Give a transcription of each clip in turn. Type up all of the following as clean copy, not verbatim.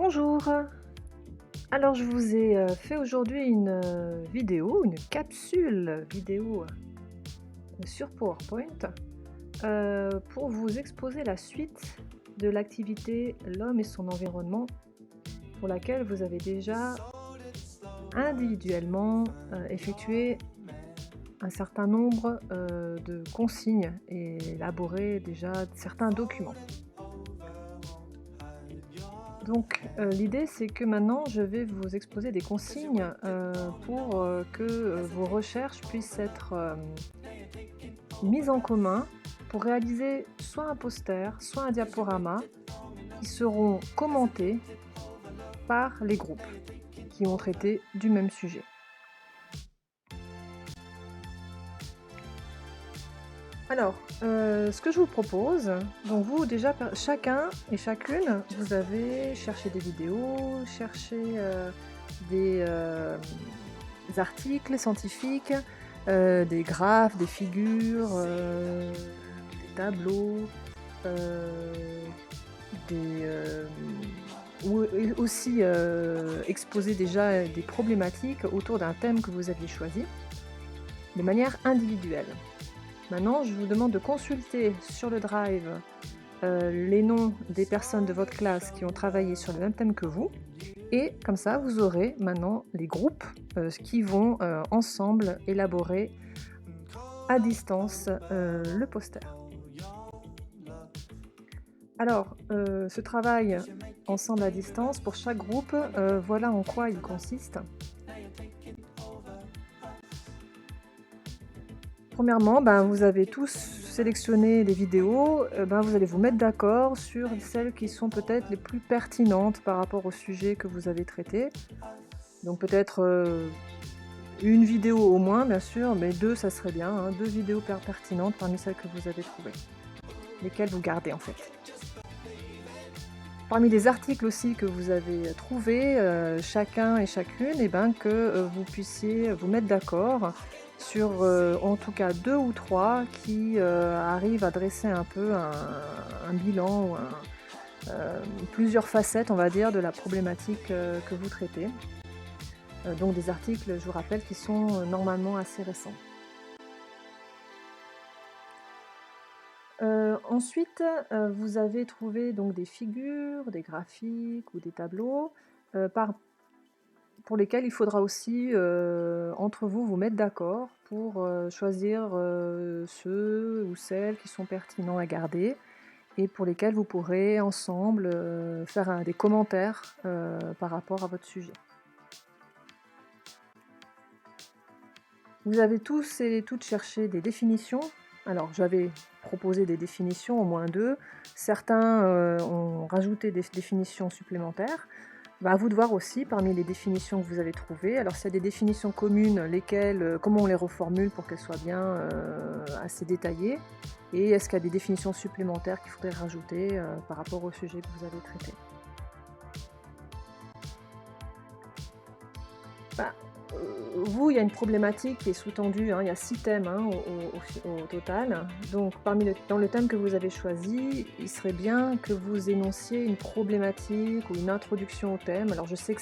Bonjour. Alors je vous ai, fait aujourd'hui une, vidéo, une capsule vidéo, sur PowerPoint, pour vous exposer la suite de l'activité «L'homme et son environnement», pour laquelle vous avez déjà individuellement, effectué un certain nombre, de consignes et élaboré déjà certains documents. Donc, l'idée c'est que maintenant je vais vous exposer des consignes, pour, que, vos recherches puissent être, mises en commun pour réaliser soit un poster, soit un diaporama qui seront commentés par les groupes qui ont traité du même sujet. Alors, ce que je vous propose, donc vous déjà chacun et chacune, vous avez cherché des vidéos, cherché, des, articles scientifiques, des graphes, des figures, des tableaux, heu, des, ou et aussi, exposé déjà des problématiques autour d'un thème que vous aviez choisi, de manière individuelle. Maintenant, je vous demande de consulter sur le Drive, les noms des personnes de votre classe qui ont travaillé sur le même thème que vous et comme ça, vous aurez maintenant les groupes, qui vont, ensemble élaborer à distance, le poster. Alors, ce travail ensemble à distance pour chaque groupe, voilà en quoi il consiste. Premièrement, ben, vous avez tous sélectionné des vidéos, ben, vous allez vous mettre d'accord sur celles qui sont peut-être les plus pertinentes par rapport au sujet que vous avez traité. Donc peut-être, 1 vidéo au moins bien sûr, mais 2 ça serait bien, hein, 2 vidéos pertinentes parmi celles que vous avez trouvées. Lesquelles vous gardez en fait. Parmi les articles aussi que vous avez trouvés, chacun et chacune, et ben, que, vous puissiez vous mettre d'accord sur, en tout cas 2 ou 3 qui, arrivent à dresser un peu un bilan ou plusieurs facettes, on va dire, de la problématique, que vous traitez. Donc des articles, je vous rappelle, qui sont, normalement assez récents. Ensuite, vous avez trouvé donc des figures, des graphiques ou des tableaux, pour lesquels il faudra aussi, entre vous, vous mettre d'accord pour, choisir, ceux ou celles qui sont pertinents à garder et pour lesquels vous pourrez ensemble, faire des commentaires, par rapport à votre sujet. Vous avez tous et toutes cherché des définitions. Alors j'avais proposé des définitions, au moins 2. Certains, ont rajouté des définitions supplémentaires. Bah, à vous de voir aussi parmi les définitions que vous avez trouvées. Alors s'il y a des définitions communes, lesquelles, comment on les reformule pour qu'elles soient bien, assez détaillées? Et est-ce qu'il y a des définitions supplémentaires qu'il faudrait rajouter, par rapport au sujet que vous avez traité? Bah, vous, il y a une problématique qui est sous-tendue, hein, il y a 6 thèmes, hein, au total. Donc dans le thème que vous avez choisi, il serait bien que vous énonciez une problématique ou une introduction au thème. Alors je sais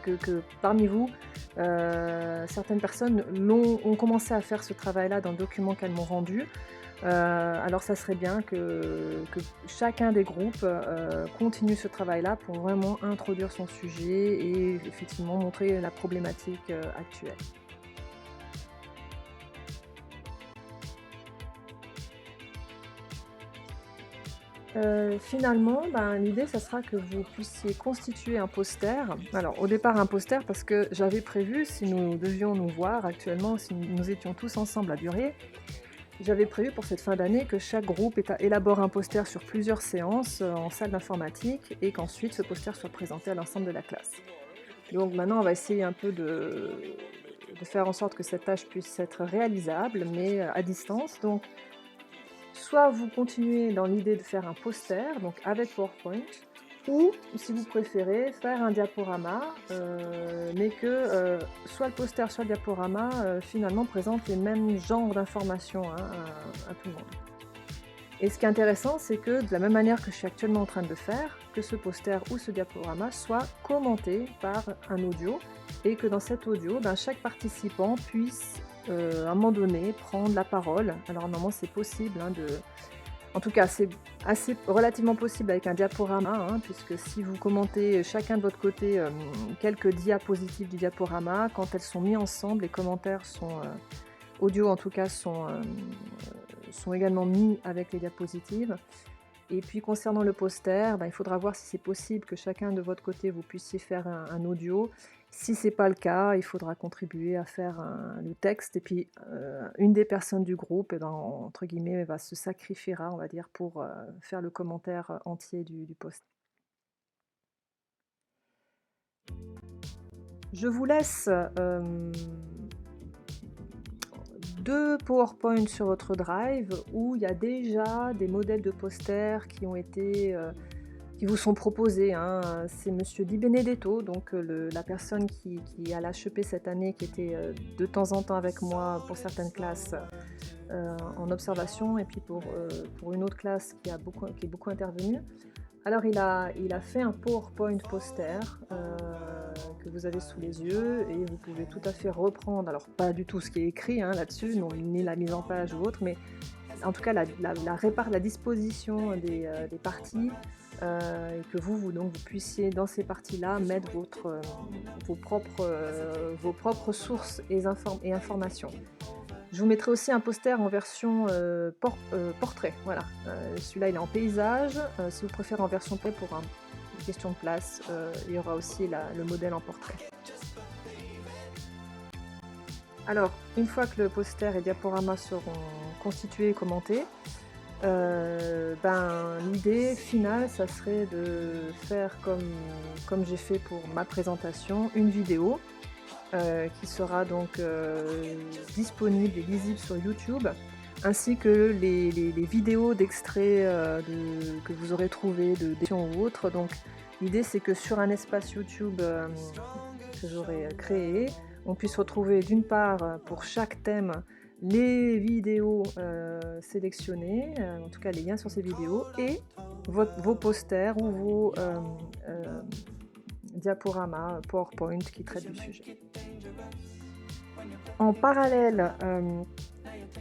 que parmi vous, certaines personnes ont commencé à faire ce travail-là dans le document qu'elles m'ont rendu. Alors ça serait bien que chacun des groupes, continue ce travail-là pour vraiment introduire son sujet et effectivement montrer la problématique, actuelle. Finalement, ben, l'idée ça sera que vous puissiez constituer un poster. Alors au départ un poster parce que j'avais prévu, si nous devions nous voir actuellement, si nous étions tous ensemble à Bury, j'avais prévu pour cette fin d'année que chaque groupe élabore un poster sur plusieurs séances, en salle d'informatique et qu'ensuite ce poster soit présenté à l'ensemble de la classe. Donc maintenant, on va essayer un peu de faire en sorte que cette tâche puisse être réalisable, mais, à distance. Donc soit vous continuez dans l'idée de faire un poster, donc avec PowerPoint, ou si vous préférez, faire un diaporama, mais que, soit le poster, soit le diaporama, finalement présentent les mêmes genres d'informations, hein, à tout le monde. Et ce qui est intéressant, c'est que de la même manière que je suis actuellement en train de le faire, que ce poster ou ce diaporama soit commenté par un audio et que dans cet audio, ben, chaque participant puisse, à un moment donné, prendre la parole. Alors normalement, c'est possible, hein, en tout cas, c'est assez relativement possible avec un diaporama, hein, puisque si vous commentez chacun de votre côté, quelques diapositives du diaporama, quand elles sont mises ensemble, les commentaires sont, audio en tout cas sont également mis avec les diapositives. Et puis concernant le poster, ben, il faudra voir si c'est possible que chacun de votre côté vous puissiez faire un audio. Si c'est pas le cas, il faudra contribuer à faire le texte et puis une des personnes du groupe, eh ben, entre guillemets, va se sacrifiera, on va dire, pour faire le commentaire entier du post. Je vous laisse 2 PowerPoint sur votre Drive où il y a déjà des modèles de posters qui ont été, qui vous sont proposés, hein. C'est monsieur Di Benedetto, donc la personne qui est à l'HEP cette année, qui était, de temps en temps avec moi pour certaines classes, en observation et puis pour une autre classe qui est beaucoup intervenue. Alors il a fait un PowerPoint poster, que vous avez sous les yeux et vous pouvez tout à fait reprendre, alors pas du tout ce qui est écrit, hein, là-dessus, non, ni la mise en page ou autre, mais en tout cas la disposition des parties, et que donc vous puissiez dans ces parties-là mettre vos propres sources et informations. Je vous mettrai aussi un poster en version portrait, voilà. Celui-là il est en paysage, si vous préférez en version portrait pour une question de place, il y aura aussi le modèle en portrait. Alors, une fois que le poster et diaporama seront constitués et commentés, ben, l'idée finale, ça serait de faire comme j'ai fait pour ma présentation, une vidéo qui sera donc disponible et lisible sur YouTube, ainsi que les vidéos d'extraits que vous aurez trouvées de d'émissions ou autres. Donc l'idée c'est que sur un espace YouTube que j'aurai créé, on puisse retrouver d'une part pour chaque thème les vidéos sélectionnées, en tout cas les liens sur ces vidéos, et vos posters ou vos diaporamas PowerPoint qui traitent du sujet. En parallèle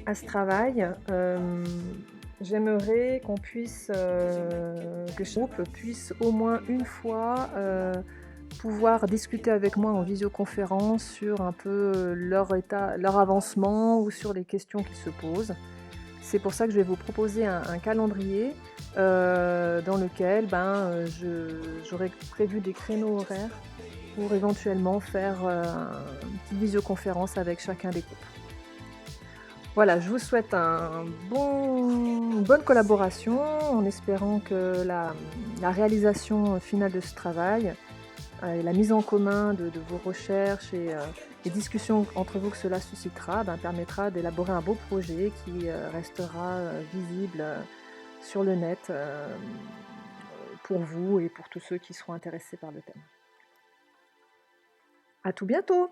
à ce travail, j'aimerais que ce groupe puisse au moins une fois pouvoir discuter avec moi en visioconférence sur un peu leur état, leur avancement ou sur les questions qui se posent. C'est pour ça que je vais vous proposer un calendrier dans lequel j'aurais prévu des créneaux horaires pour éventuellement faire une petite visioconférence avec chacun des groupes. Voilà, je vous souhaite une bonne collaboration en espérant que la réalisation finale de ce travail et la mise en commun de vos recherches et les discussions entre vous que cela suscitera permettra d'élaborer un beau projet qui restera visible sur le net pour vous et pour tous ceux qui seront intéressés par le thème. À tout bientôt!